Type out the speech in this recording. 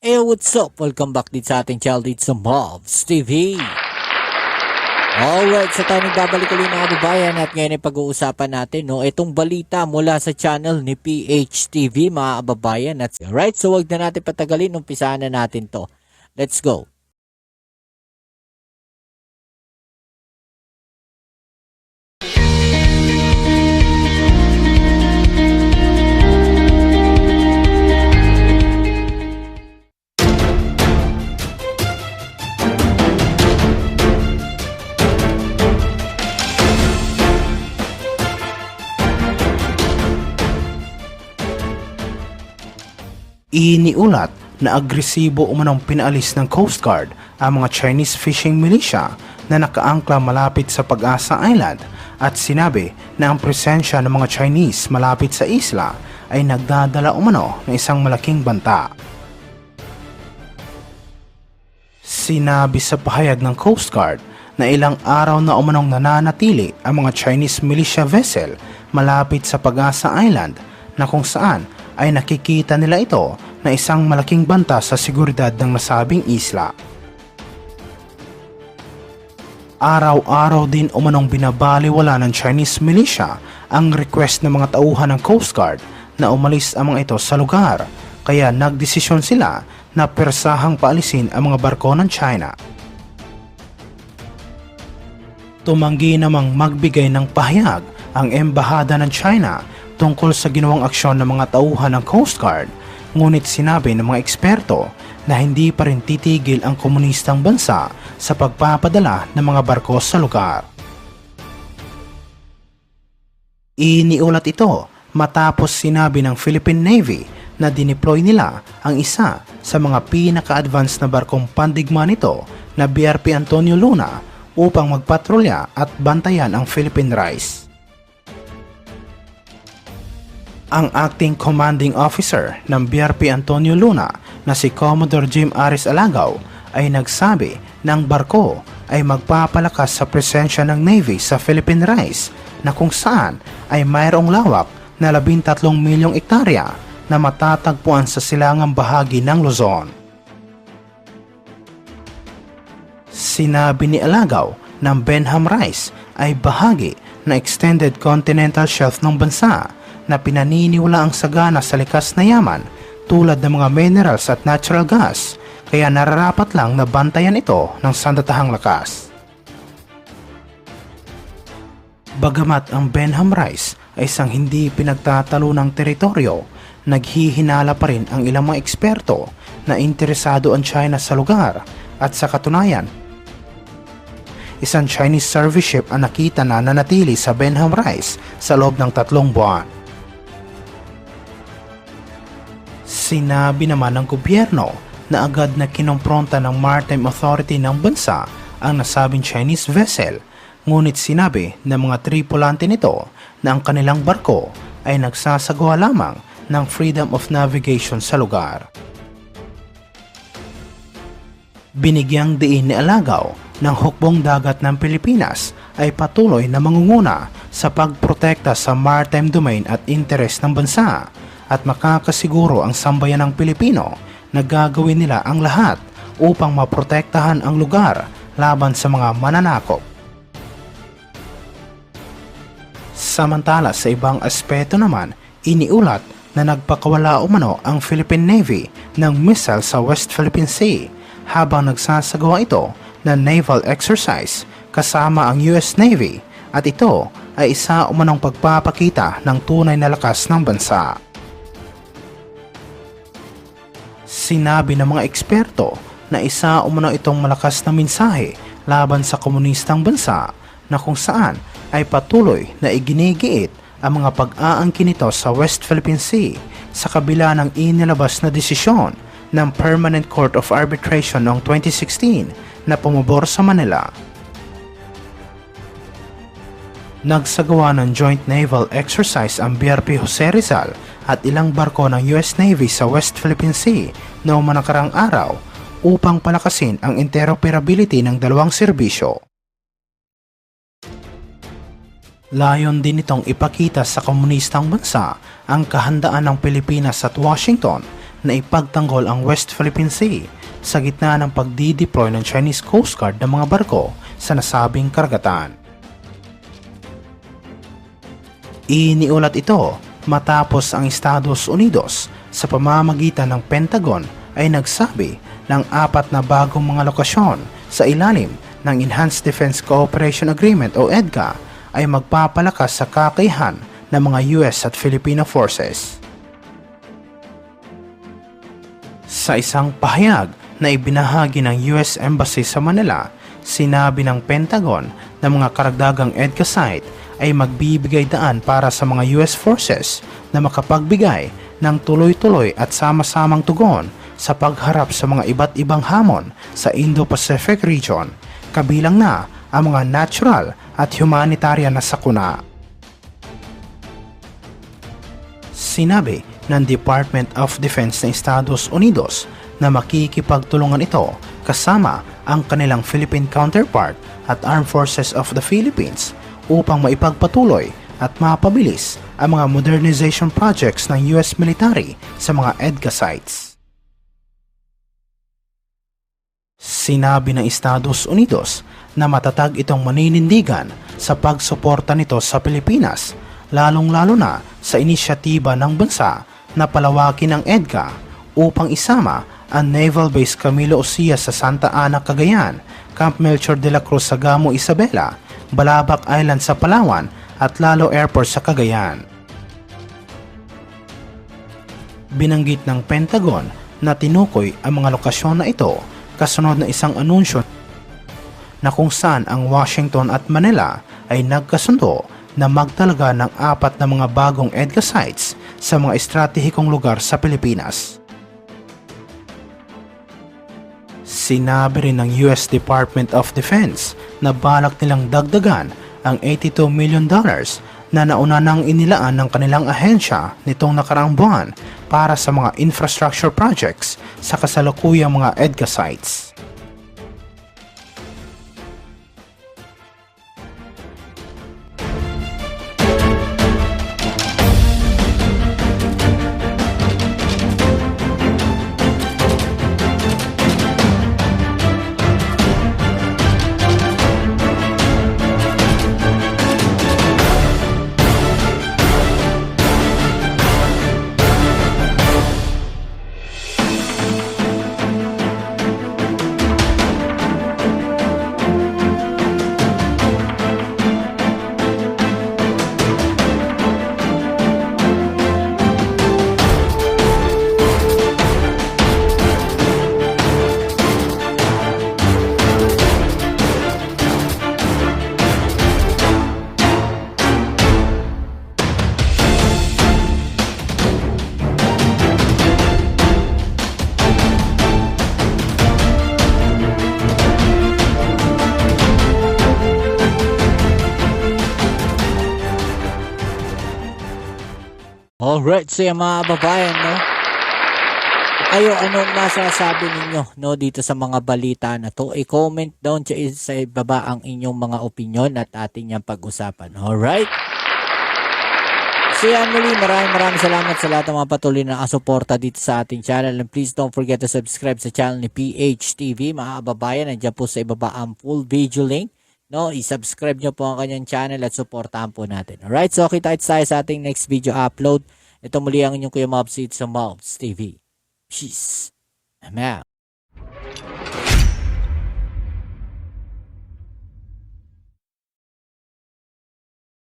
Hey, what's up? Welcome back din sa ating channel dito sa Mavs TV. Alright, so tayo nagbabalik ulit mga kababayan at ngayon ay pag-uusapan natin itong balita mula sa channel ni PHTV mga kababayan. At alright, so wag na natin patagalin, umpisahan na natin to. Let's go. Iniulat na agresibo umanong pinaalis ng Coast Guard ang mga Chinese fishing militia na nakaangkla malapit sa Pag-asa Island at sinabi na ang presensya ng mga Chinese malapit sa isla ay nagdadala umano ng isang malaking banta. Sinabi sa pahayag ng Coast Guard na ilang araw na umanong nananatili ang mga Chinese militia vessel malapit sa Pag-asa Island na kung saan ay nakikita nila ito na isang malaking banta sa seguridad ng nasabing isla. Araw-araw din umanong binabaliwala ng Chinese militia ang request ng mga tauhan ng Coast Guard na umalis ang mga ito sa lugar, kaya nagdesisyon sila na persahang paalisin ang mga barko ng China. Tumanggi namang magbigay ng pahayag ang embahada ng China tungkol sa ginawang aksyon ng mga tauhan ng Coast Guard, ngunit sinabi ng mga eksperto na hindi pa rin titigil ang komunistang bansa sa pagpapadala ng mga barko sa lugar. Iniulat ito matapos sinabi ng Philippine Navy na dineploy nila ang isa sa mga pinaka-advanced na barkong pandigma nito na BRP Antonio Luna upang magpatrolya at bantayan ang Philippine Rice. Ang acting commanding officer ng BRP Antonio Luna na si Commodore Jim Aris Alagaw ay nagsabi na ang barko ay magpapalakas sa presensya ng Navy sa Philippine Rice na kung saan ay mayroong lawak na 13 milyong ektarya na matatagpuan sa silangang bahagi ng Luzon. Sinabi ni Alagaw na Benham Rice ay bahagi ng extended continental shelf ng bansa na pinaniniwala ang sagana sa likas na yaman tulad ng mga minerals at natural gas, kaya nararapat lang na bantayan ito ng sandatahang lakas. Bagamat ang Benham Rice ay isang hindi pinagtatalunang teritoryo, naghihinala pa rin ang ilang mga eksperto na interesado ang China sa lugar at sa katunayan, isang Chinese service ship ang nakita na nanatili sa Benham Rice sa loob ng 3 buwan. Sinabi naman ng gobyerno na agad na kinompronta ng Maritime Authority ng bansa ang nasabing Chinese vessel, ngunit sinabi ng mga tripulante nito na ang kanilang barko ay nagsasagawa lamang ng freedom of navigation sa lugar. Binigyang diin ni Alagaw ng hukbong dagat ng Pilipinas ay patuloy na mangunguna sa pagprotekta sa maritime domain at interes ng bansa at makakasiguro ang sambayan ng Pilipino na gagawin nila ang lahat upang maprotektahan ang lugar laban sa mga mananakop. Samantala sa ibang aspeto naman, iniulat na nagpakawala umano ang Philippine Navy ng missile sa West Philippine Sea habang nagsasagawa ito ng naval exercise kasama ang US Navy, at ito ay isa umanong pagpapakita ng tunay na lakas ng bansa. Sinabi ng mga eksperto na isa umano itong malakas na mensahe laban sa komunistang bansa na kung saan ay patuloy na iginigiit ang mga pag-aangkin nito sa West Philippine Sea sa kabila ng inilabas na desisyon ng Permanent Court of Arbitration noong 2016 na pumabor sa Manila. Nagsagawa ng joint naval exercise ang BRP Jose Rizal at ilang barko ng US Navy sa West Philippine Sea noong nakarang araw upang palakasin ang interoperability ng dalawang serbisyo. Layon din itong ipakita sa komunistang bansa ang kahandaan ng Pilipinas at Washington na ipagtanggol ang West Philippine Sea sa gitna ng pagdi-deploy ng Chinese Coast Guard ng mga barko sa nasabing karagatan. Iniulat ito matapos ang Estados Unidos sa pamamagitan ng Pentagon ay nagsabi ng 4 na bagong mga lokasyon sa ilalim ng Enhanced Defense Cooperation Agreement o EDCA ay magpapalakas sa kakayahan ng mga US at Filipino forces. Sa isang pahayag na ibinahagi ng US Embassy sa Manila, sinabi ng Pentagon na mga karagdagang EDCA site ay magbibigay daan para sa mga US forces na makapagbigay ng tuloy-tuloy at sama-samang tugon sa pagharap sa mga iba't ibang hamon sa Indo-Pacific region, kabilang na ang mga natural at humanitarian na sakuna. Sinabi ng Department of Defense ng Estados Unidos na makikipagtulungan ito kasama ang kanilang Philippine counterpart at Armed Forces of the Philippines upang maipagpatuloy at mapabilis ang mga modernization projects ng US military sa mga EDCA sites. Sinabi ng Estados Unidos na matatag itong maninindigan sa pagsuporta nito sa Pilipinas, lalong-lalo na sa inisyatiba ng bansa na palawakin ang EDCA upang isama ang Naval Base Camilo Osias sa Santa Ana, Cagayan, Camp Melchor de la Cruz sa Gamo, Isabela, Balabac Island sa Palawan at Lalo Airport sa Cagayan. Binanggit ng Pentagon na tinukoy ang mga lokasyon na ito kasunod na isang anunsyo na kung saan ang Washington at Manila ay nagkasundo na magtalaga ng 4 na mga bagong EDCA sites sa mga estratehikong lugar sa Pilipinas. Sinabi rin ng US Department of Defense na balak nilang dagdagan ang $82 million na nauna nang inilaan ng kanilang ahensya nitong nakaraang buwan para sa mga infrastructure projects sa kasalukuyang mga EDCA sites. Alright, so yung mga kababayan, no? Kayo, anong masasabi ninyo, no, dito sa mga balita na to? I-comment down sa ibaba ang inyong mga opinion at ating yung pag-usapan. Alright? So yan muli, maraming salamat sa lahat ng mga patuloy na suporta dito sa ating channel. And please don't forget to subscribe sa channel ni PHTV. Mga kababayan, nandiyan po sa ibaba ang full video link. No, i-subscribe nyo po ang kanyang channel at supportahan po natin. Alright, so kita tayo sa ating next video upload. Ito muli ang inyong Kuya Mobs sa Mobs TV. Peace. I'm out.